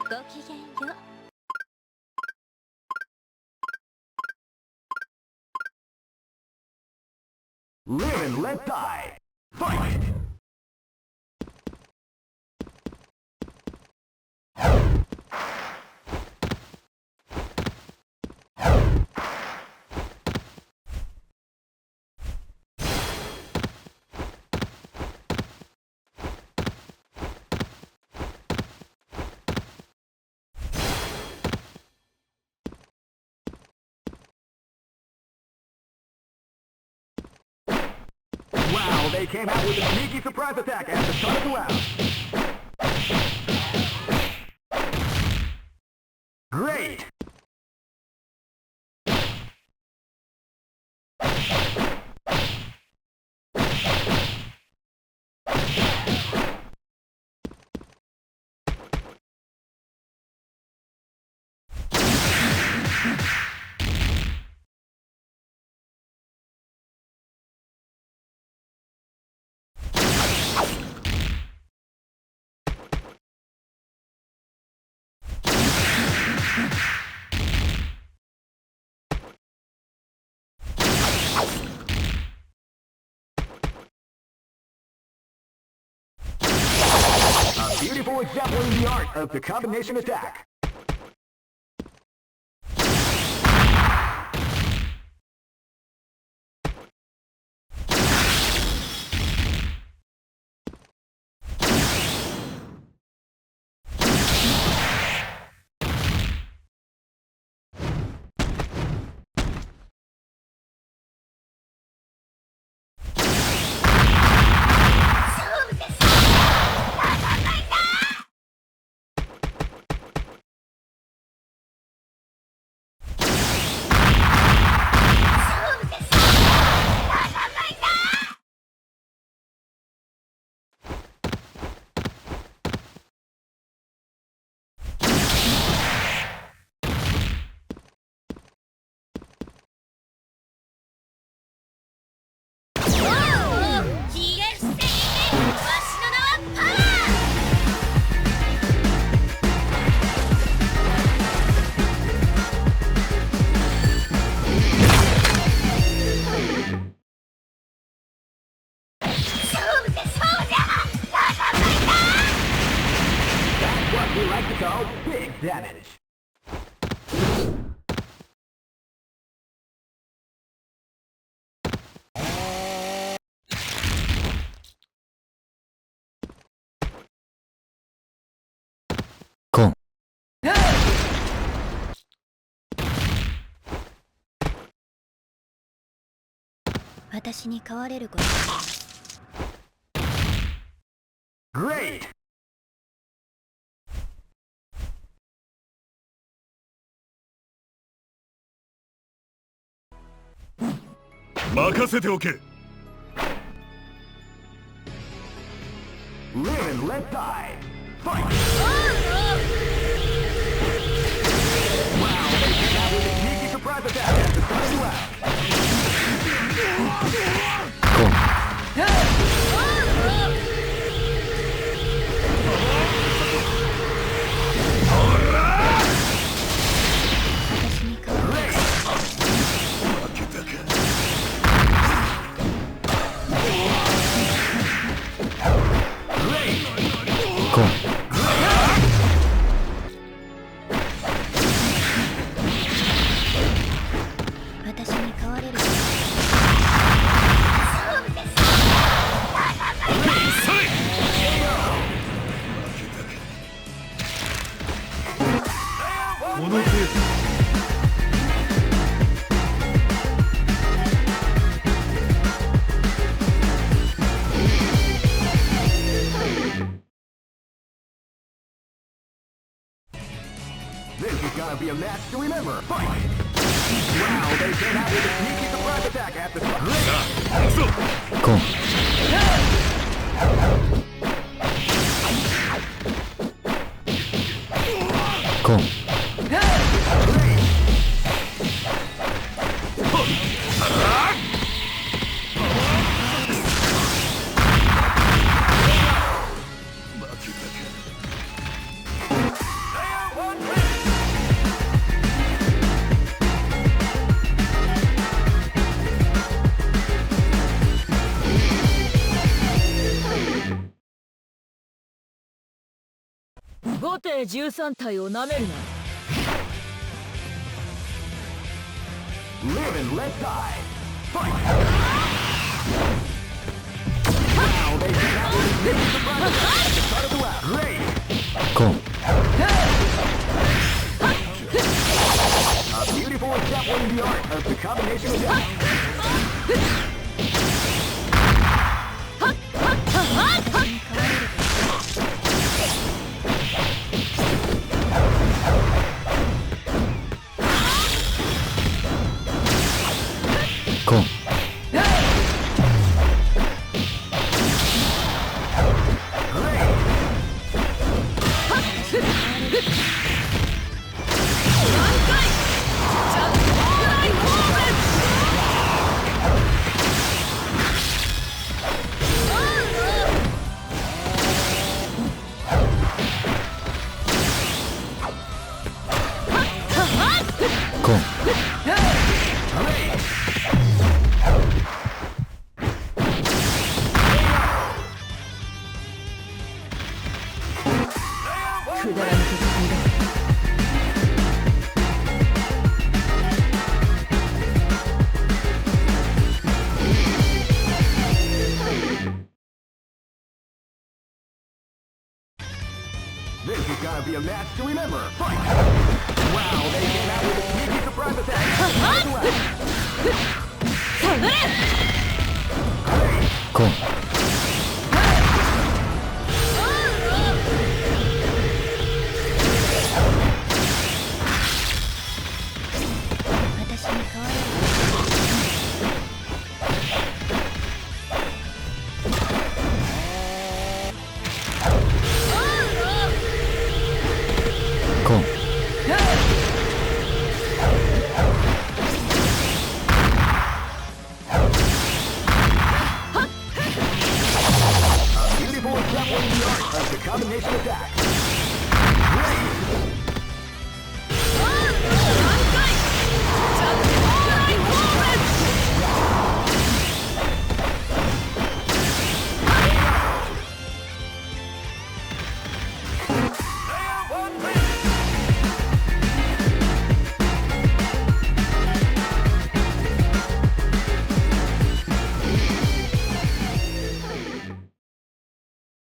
ごきげんよう。Live and let die. Fight! Wow, they came out with a sneaky surprise attack at the start of the round. Great! A beautiful example in the art of the combination attack. We like to call big damage. Cool. 私に飼われること。Great! Live and let die. Fight! Wow, they came out with a sneaky surprise attack at the start of the round. Cool. Cool. 私に飼われる。この程度。This is gonna be a match to remember. Fight! Wow, they came out with a sneaky surprise attack at the start. Cool. Cool. 後手13体をなめるな。 Live and let die. Fight. Now they get out with the surprise attack at the start of the round. Great. コン A beautiful example in the art of the combination attack. コン コン くだらぬ戦いだ。 This is gonna be a match to remember. Fight! Wow, they came out with a sneaky surprise attack. Great. コン 私に変われる コン A beautiful example in the art of the combination attack.